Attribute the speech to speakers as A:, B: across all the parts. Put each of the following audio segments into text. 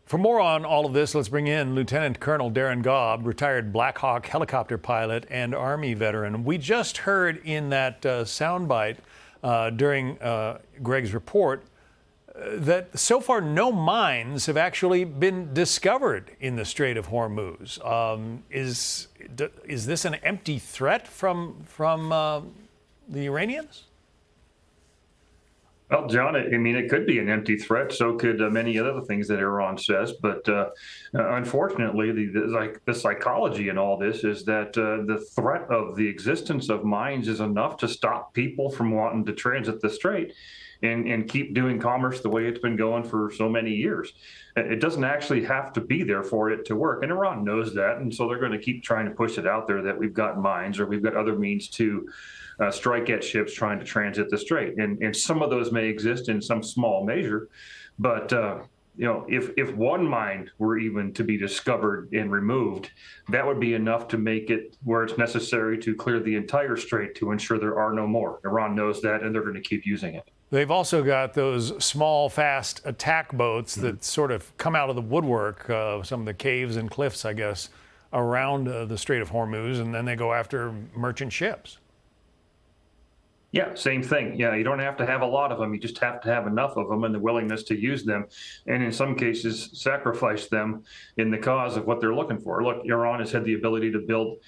A: For more on all of this, let's bring in Lieutenant Colonel Darin Gaub, retired Black Hawk helicopter pilot and Army veteran. We just heard in that soundbite during Greg's report that so far no mines have actually been discovered in the Strait of Hormuz. Is this an empty threat from the Iranians?
B: Well, John, I mean, it could be an empty threat. So could many other things that Iran says. But unfortunately, the psychology in all this is that the threat of the existence of mines is enough to stop people from wanting to transit the strait and keep doing commerce the way it's been going for so many years. It doesn't actually have to be there for it to work. And Iran knows that. And so they're going to keep trying to push it out there that we've got mines or we've got other means to strike at ships trying to transit the strait. And some of those may exist in some small measure. But, if one mine were even to be discovered and removed, that would be enough to make it where it's necessary to clear the entire strait to ensure there are no more. Iran knows that, and they're going to keep using it.
A: They've also got those small, fast attack boats that sort of come out of the woodwork, some of the caves and cliffs, I guess, around the Strait of Hormuz, and then they go after merchant ships.
B: Yeah, same thing. Yeah, you don't have to have a lot of them. You just have to have enough of them and the willingness to use them, and in some cases, sacrifice them in the cause of what they're looking for. Look, Iran has had the ability to build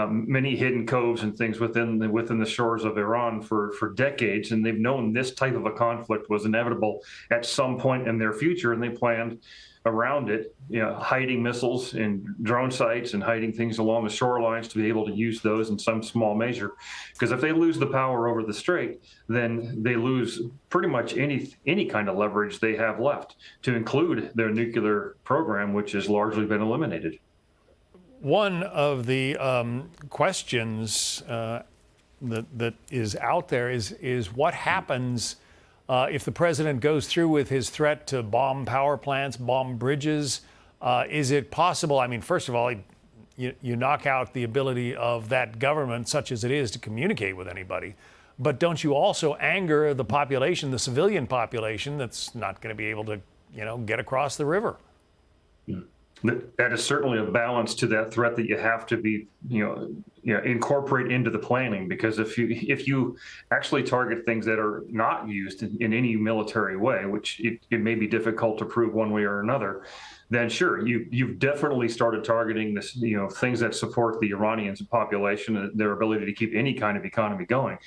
B: many hidden coves and things within the shores of Iran for decades, and they've known this type of a conflict was inevitable at some point in their future, and they planned around it, hiding missiles in drone sites and hiding things along the shorelines to be able to use those in some small measure. Because if they lose the power over the strait, then they lose pretty much any kind of leverage they have left, to include their nuclear program, which has largely been eliminated.
A: One of the questions that is out there is what happens if the president goes through with his threat to bomb power plants, bomb bridges. Is it possible? I mean, first of all, you knock out the ability of that government, such as it is, to communicate with anybody. But don't you also anger the population, the civilian population, that's not going to be able to, get across the river?
B: That is certainly a balance to that threat that you have to be, incorporate into the planning. Because if you actually target things that are not used in any military way, which it may be difficult to prove one way or another, then sure, you've definitely started targeting this, things that support the Iranian population and their ability to keep any kind of economy going.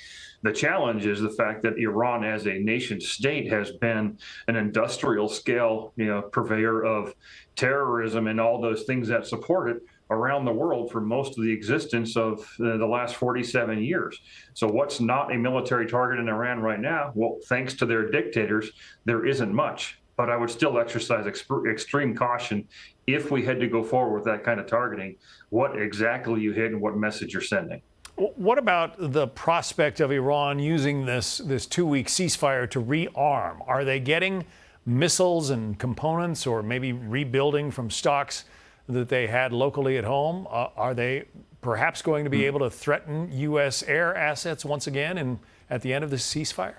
B: The challenge is the fact that Iran as a nation state has been an industrial scale, purveyor of terrorism and all those things that support it around the world for most of the existence of the last 47 years. So what's not a military target in Iran right now? Well, thanks to their dictators, there isn't much. But I would still exercise extreme caution if we had to go forward with that kind of targeting, what exactly you hit and what message you're sending.
A: What about the prospect of Iran using this 2-week ceasefire to rearm? Are they getting missiles and components, or maybe rebuilding from stocks that they had locally at home? Are they perhaps going to be able to threaten U.S. air assets once again at the end of this ceasefire?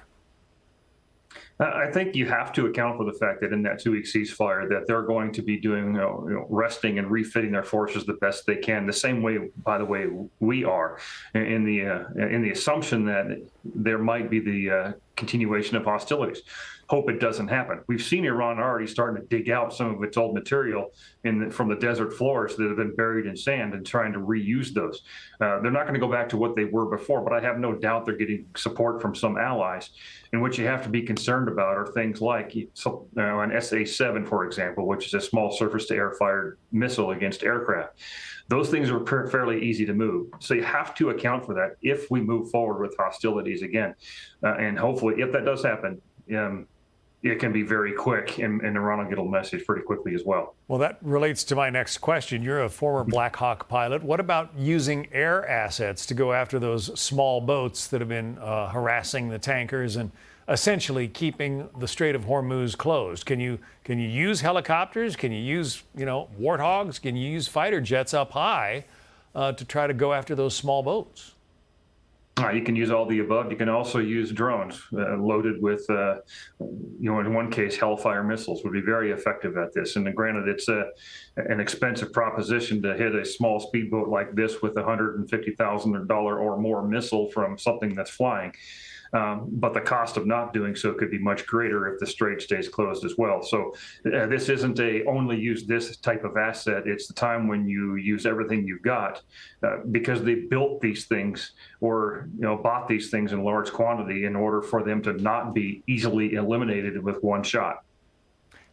B: I think you have to account for the fact that in that 2-week ceasefire that they're going to be doing resting and refitting their forces the best they can, the same way, by the way, we are, in the assumption that there might be the continuation of hostilities. Hope it doesn't happen. We've seen Iran already starting to dig out some of its old material from the desert floors that have been buried in sand and trying to reuse those. They're not going to go back to what they were before, but I have no doubt they're getting support from some allies. And what you have to be concerned about are things like an SA-7, for example, which is a small surface-to-air fired missile against aircraft. Those things are fairly easy to move. So you have to account for that if we move forward with hostilities again. And hopefully, if that does happen, it can be very quick, and Iran will get a message pretty quickly as well.
A: Well, that relates to my next question. You're a former Black Hawk pilot. What about using air assets to go after those small boats that have been harassing the tankers and essentially keeping the Strait of Hormuz closed? Can you use helicopters? Can you use warthogs? Can you use fighter jets up high to try to go after those small boats?
B: You can use all the above. You can also use drones loaded with, in one case, Hellfire missiles would be very effective at this. And granted, it's an expensive proposition to hit a small speedboat like this with $150,000 or more missile from something that's flying. But the cost of not doing so could be much greater if the strait stays closed as well. So this isn't a only use this type of asset. It's the time when you use everything you've got because they built these things or bought these things in large quantity in order for them to not be easily eliminated with one shot.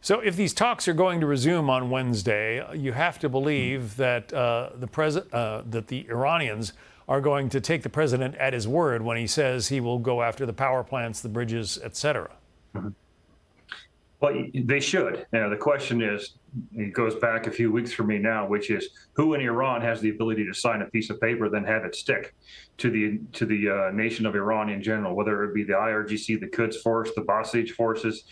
A: So if these talks are going to resume on Wednesday, you have to believe that that the Iranians are going to take the president at his word when he says he will go after the power plants, the bridges, et cetera.
B: Mm-hmm. Well, they should. The question is, it goes back a few weeks for me now, which is who in Iran has the ability to sign a piece of paper, then have it stick to the nation of Iran in general, whether it be the IRGC, the Quds Force, the Basij forces,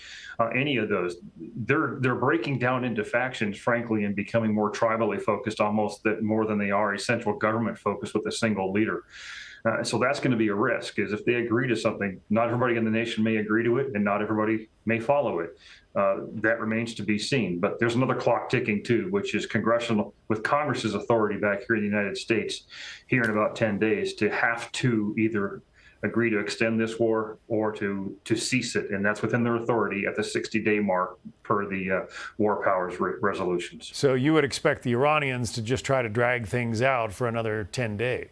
B: any of those. They're breaking down into factions, frankly, and becoming more tribally focused, almost more than they are a central government focused with a single leader. So that's going to be a risk, is if they agree to something, not everybody in the nation may agree to it, and not everybody may follow it. That remains to be seen. But there's another clock ticking, too, which is with Congress's authority back here in the United States here in about 10 days to have to either agree to extend this war or to cease it. And that's within their authority at the 60-day mark per the war powers resolutions.
A: So you would expect the Iranians to just try to drag things out for another 10 days?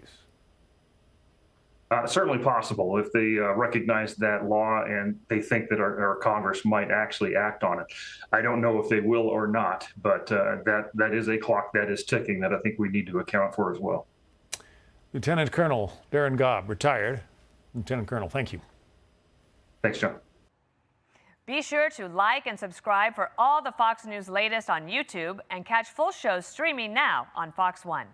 B: Certainly possible if they recognize that law and they think that our Congress might actually act on it. I don't know if they will or not, but that is a clock that is ticking that I think we need to account for as well.
A: Lieutenant Colonel Darin Gaub, retired. Lieutenant Colonel, thank you.
B: Thanks, John.
C: Be sure to like and subscribe for all the Fox News latest on YouTube and catch full shows streaming now on Fox One.